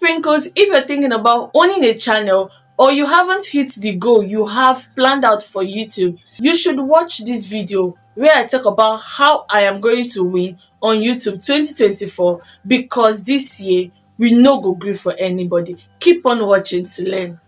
Sprinkles, if you're thinking about owning a channel or you haven't hit the goal you have planned out for YouTube, you should watch this video where I talk about how I am going to win on YouTube 2024, because this year we no go gree for anybody. Keep on watching to learn.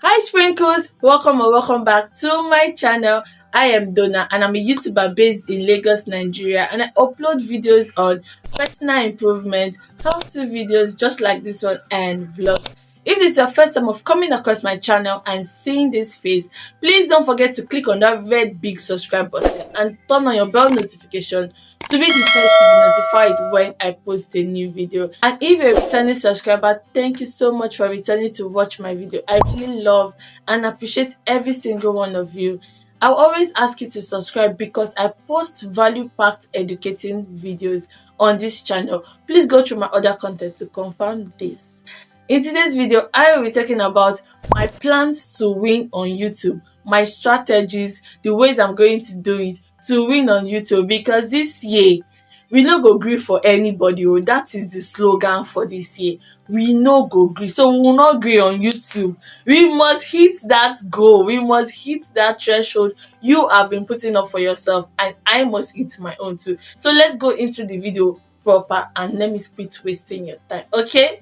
Hi Sprinkles, welcome or welcome back to my channel. I am Donna and I'm a YouTuber based in Lagos, Nigeria, and I upload videos on personal improvement, how-to videos just like this one, and vlogs. If this is your first time of coming across my channel and seeing this face, please don't forget to click on that red big subscribe button and turn on your bell notification to be the first to be notified when I post a new video. And if you're a returning subscriber, thank you so much for returning to watch my video. I really love and appreciate every single one of you. I'll always ask you to subscribe because I post value-packed educating videos on this channel. Please go through my other content to confirm this. In today's video, I will be talking about my plans to win on YouTube, my strategies, the ways I'm going to do it to win on YouTube, because this year we no go gree for anybody. Oh, that is the slogan for this year. We no go gree, so we will not gree on YouTube. We must hit that goal. We must hit that threshold you have been putting up for yourself, and I must hit my own too. So let's go into the video proper and let me quit wasting your time. Okay.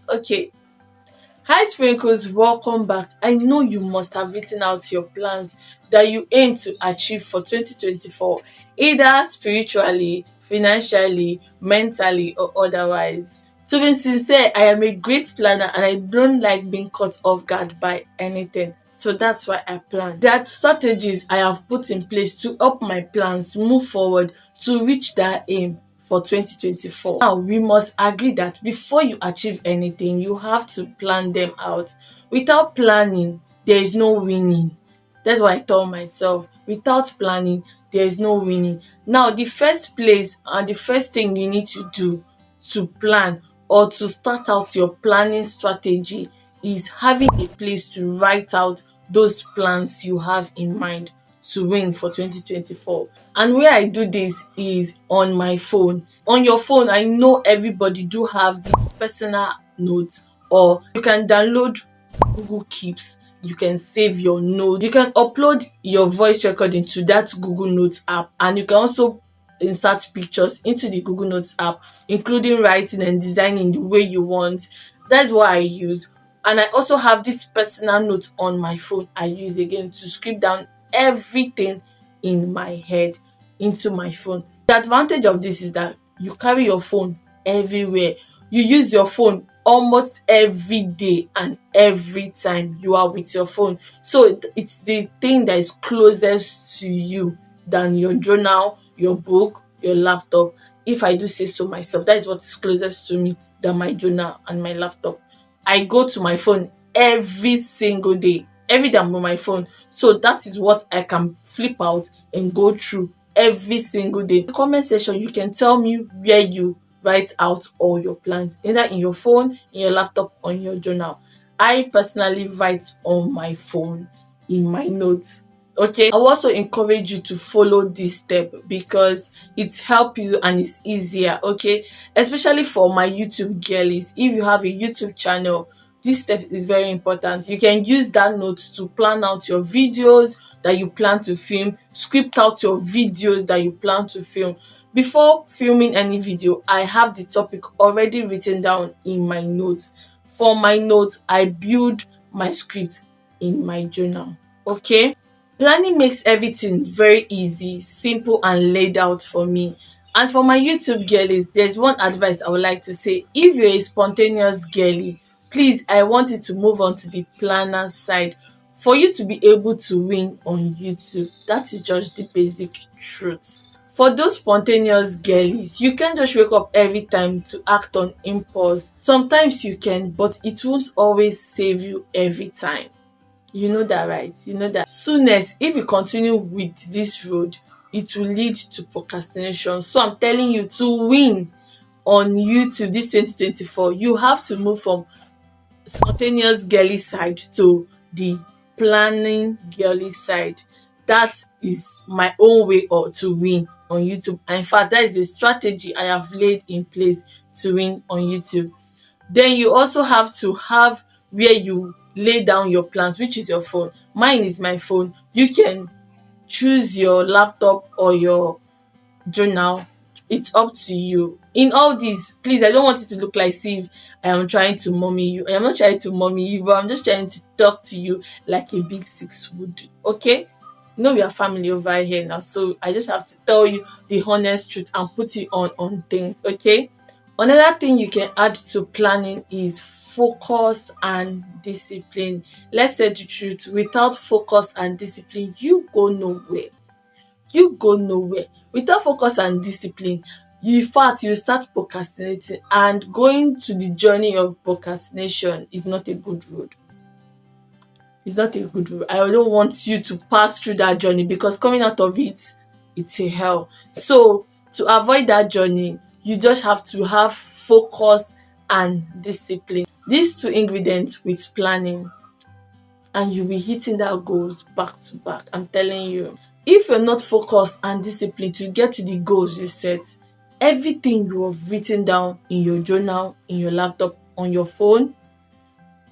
Hi Sprinkles, welcome back. I know you must have written out your plans that you aim to achieve for 2024, either spiritually, financially, mentally, or otherwise. To be sincere, I am a great planner and I don't like being caught off guard by anything. So that's why I plan. There are strategies I have put in place to help my plans move forward to reach that aim for 2024. Now, we must agree that before you achieve anything, you have to plan them out. Without planning, there is no winning. That's what I told myself. Without planning, there is no winning. Now, the first place and the first thing you need to do to plan or to start out your planning strategy is having a place to write out those plans you have in mind to win for 2024. And where I do this is on my phone. On your phone, I know everybody do have this personal notes, or you can download Google Keeps. You can save your note. You can upload your voice recording to that Google Notes app, and you can also insert pictures into the Google Notes app, including writing and designing the way you want. That's what I use. And I also have this personal note on my phone I use again to script down everything in my head into my phone. The advantage of this is that you carry your phone everywhere. You use your phone almost every day and every time you are with your phone. So it's the thing that is closest to you than your journal, your book, your laptop. If I do say so myself, that is what is closest to me than my journal and my laptop. I go to my phone every single day. Every day I'm on my phone. So that is what I can flip out and go through every single day. In the comment section, you can tell me where you write out all your plans, either in your phone, in your laptop, or in your journal. I personally write on my phone in my notes. Okay, I will also encourage you to follow this step because it helps you and it's easier. Okay, especially for my YouTube girlies. If you have a YouTube channel, this step is very important. You can use that note to plan out your videos that you plan to film, script out your videos that you plan to film. Before filming any video, I have the topic already written down in my notes. For my notes, I build my script in my journal. Okay, planning makes everything very easy, simple, and laid out for me. And for my YouTube girlies, there's one advice I would like to say. If you're a spontaneous girly, please, I want you to move on to the planner side for you to be able to win on YouTube. That is just the basic truth. For those spontaneous girlies, you can't just wake up every time to act on impulse. Sometimes you can, but it won't always save you every time. You know that, right? You know that. Soonest, if you continue with this road, it will lead to procrastination. So I'm telling you, to win on YouTube this 2024, you have to move from spontaneous girly side to the planning girly side. That is my own way or to win on YouTube. And in fact, that is the strategy I have laid in place to win on YouTube. Then you also have to have where you lay down your plans, which is your phone. Mine is my phone. You can choose your laptop or your journal. It's up to you. In all this, please, I don't want it to look like if I am trying to mommy you. I am not trying to mommy you, but I'm just trying to talk to you like a big six would do. Okay? You know we are family over here now, so I just have to tell you the honest truth and put you on things. Okay? Another thing you can add to planning is focus and discipline. Let's say the truth, without focus and discipline, you go nowhere. You go nowhere. Without focus and discipline, in fact, you start procrastinating, and going to the journey of procrastination is not a good road. It's not a good road. I don't want you to pass through that journey, because coming out of it, it's a hell. So to avoid that journey, you just have to have focus and discipline. These two ingredients with planning, and you'll be hitting that goals back to back. I'm telling you. If you're not focused and disciplined to get to the goals you set, everything you have written down in your journal, in your laptop, on your phone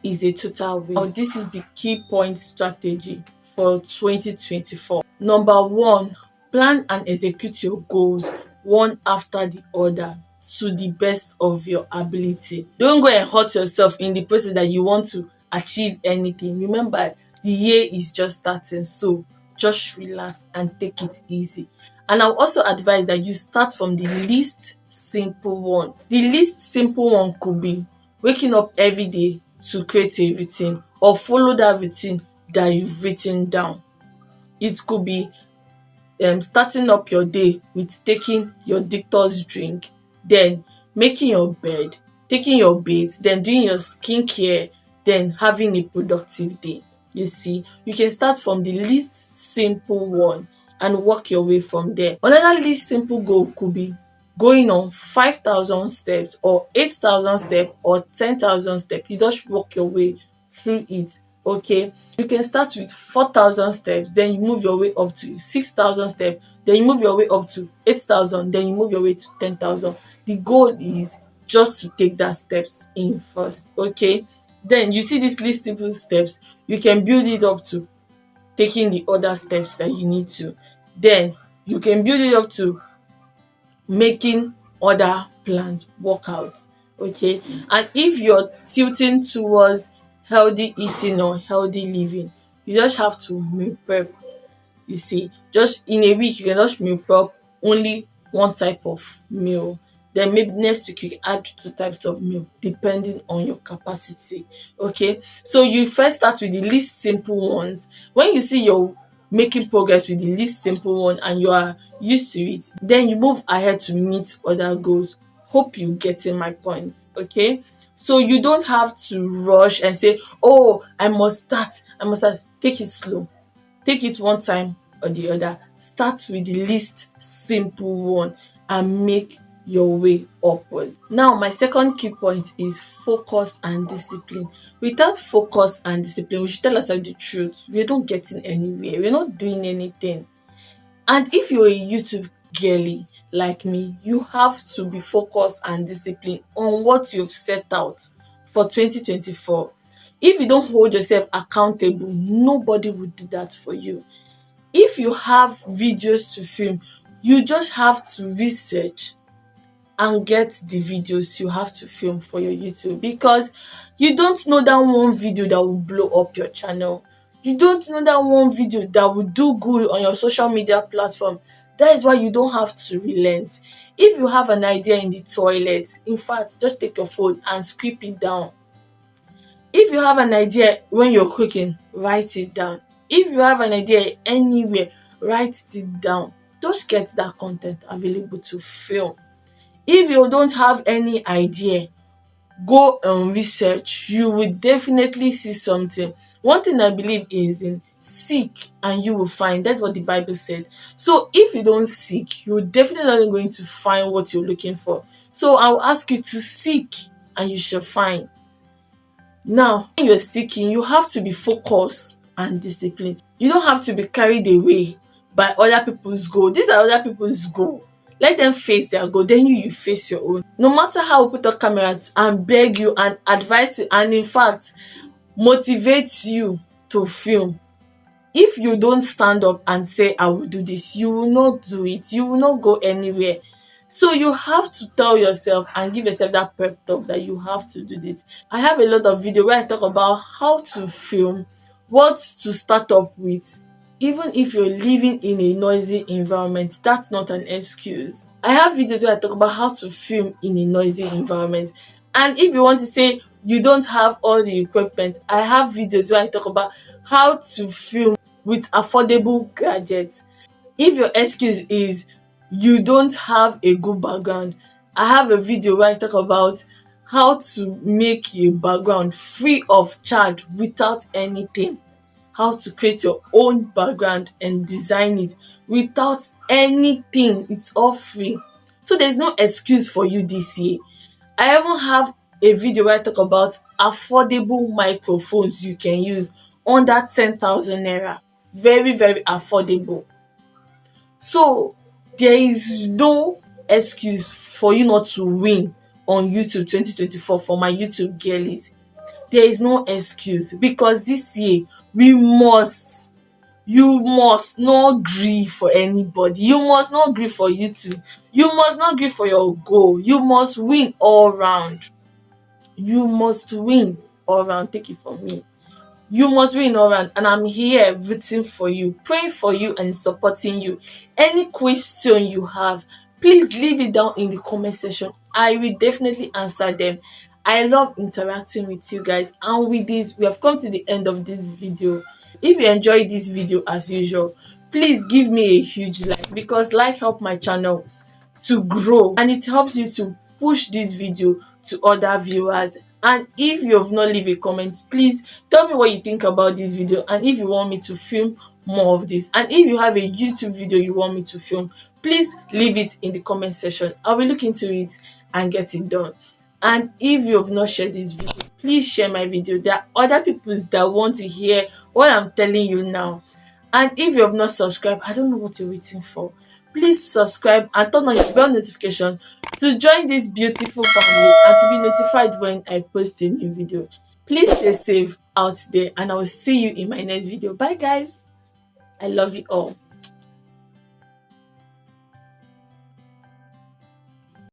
is a total waste. Now, this is the key point strategy for 2024. Number one, plan and execute your goals one after the other to the best of your ability. Don't go and hurt yourself in the process that you want to achieve anything. Remember, the year is just starting, so just relax and take it easy. And I'll also advise that you start from the least simple one. The least simple one could be waking up every day to create a routine or follow that routine that you've written down. It could be starting up your day with taking your detox drink, then making your bed, taking your bath, then doing your skincare, then having a productive day. You see, you can start from the least simple one and work your way from there. Another least simple goal could be going on 5,000 steps or 8,000 steps or 10,000 steps. You just work your way through it. Okay, you can start with 4,000 steps, then you move your way up to 6,000 steps, then you move your way up to 8,000, then you move your way to 10,000. The goal is just to take that steps in first. Okay, then you see these least simple steps, you can build it up to taking the other steps that you need to. Then you can build it up to making other plans work out. Okay, and if you're tilting towards healthy eating or healthy living, you just have to meal prep. You see, just in a week you can just meal prep only one type of meal, then maybe next week you can add 2 types of meal depending on your capacity. Okay, so you first start with the least simple ones. When you see you're making progress with the least simple one and you are used to it, then you move ahead to meet other goals. Hope you getting my point. Okay, so you don't have to rush and say, oh, I must start. Take it slow, take it one time or the other. Start with the least simple one and make your way upwards. Now, my second key point is focus and discipline. Without focus and discipline, we should tell ourselves the truth. We're not getting anywhere. We're not doing anything. And if you're a YouTube girly like me, you have to be focused and disciplined on what you've set out for 2024. If you don't hold yourself accountable, nobody will do that for you. If you have videos to film, you just have to research and get the videos you have to film for your YouTube, because you don't know that one video that will blow up your channel. You don't know that one video that will do good on your social media platform. That is why you don't have to relent. If you have an idea in the toilet, in fact, just take your phone and script it down. If you have an idea when you're cooking, write it down. If you have an idea anywhere, write it down. Just get that content available to film. If you don't have any idea, go and research. You will definitely see something. One thing I believe is in seek and you will find. That's what the Bible said. So if you don't seek, you're definitely not going to find what you're looking for. So I'll ask you to seek and you shall find. Now, when you're seeking, you have to be focused and discipline. You don't have to be carried away by other people's goal. These are other people's goal. Let them face their goal, then you face your own. No matter how we put a camera and beg you and advise you and in fact motivate you to film, if you don't stand up and say I will do this, you will not do it. You will not go anywhere. So you have to tell yourself and give yourself that pep talk that you have to do this. I have a lot of video where I talk about how to film, what to start up with. Even if you're living in a noisy environment, that's not an excuse. I have videos where I talk about how to film in a noisy environment. And if you want to say you don't have all the equipment, I have videos where I talk about how to film with affordable gadgets. If your excuse is you don't have a good background, I have a video where I talk about how to make a background free of charge without anything. How to create your own background and design it without anything. It's all free. So there's no excuse for you this year. I even have a video where I talk about affordable microphones you can use under 10,000 naira. Very, very affordable. So there is no excuse for you not to win on YouTube 2024 for my YouTube girlies. There is no excuse because this year you must not gree for anybody. You must not gree for YouTube. You must not gree for your goal. You must win all round. You must win all round. Take it from me. You must win all round, and I'm here rooting for you, praying for you and supporting you. Any question you have, please leave it down in the comment section. I will definitely answer them. I love interacting with you guys, and with this we have come to the end of this video. If you enjoyed this video as usual, please give me a huge like, because like help my channel to grow and it helps you to push this video to other viewers. And if you have not leave a comment, please tell me what you think about this video and if you want me to film more of this. And if you have a YouTube video you want me to film, please leave it in the comment section. I will look into it and get it done. And if you have not shared this video, please share my video. There are other people that want to hear what I'm telling you now. And if you have not subscribed, I don't know what you're waiting for. Please subscribe and turn on your bell notification to join this beautiful family and to be notified when I post a new video. Please stay safe out there and I will see you in my next video. Bye guys. I love you all.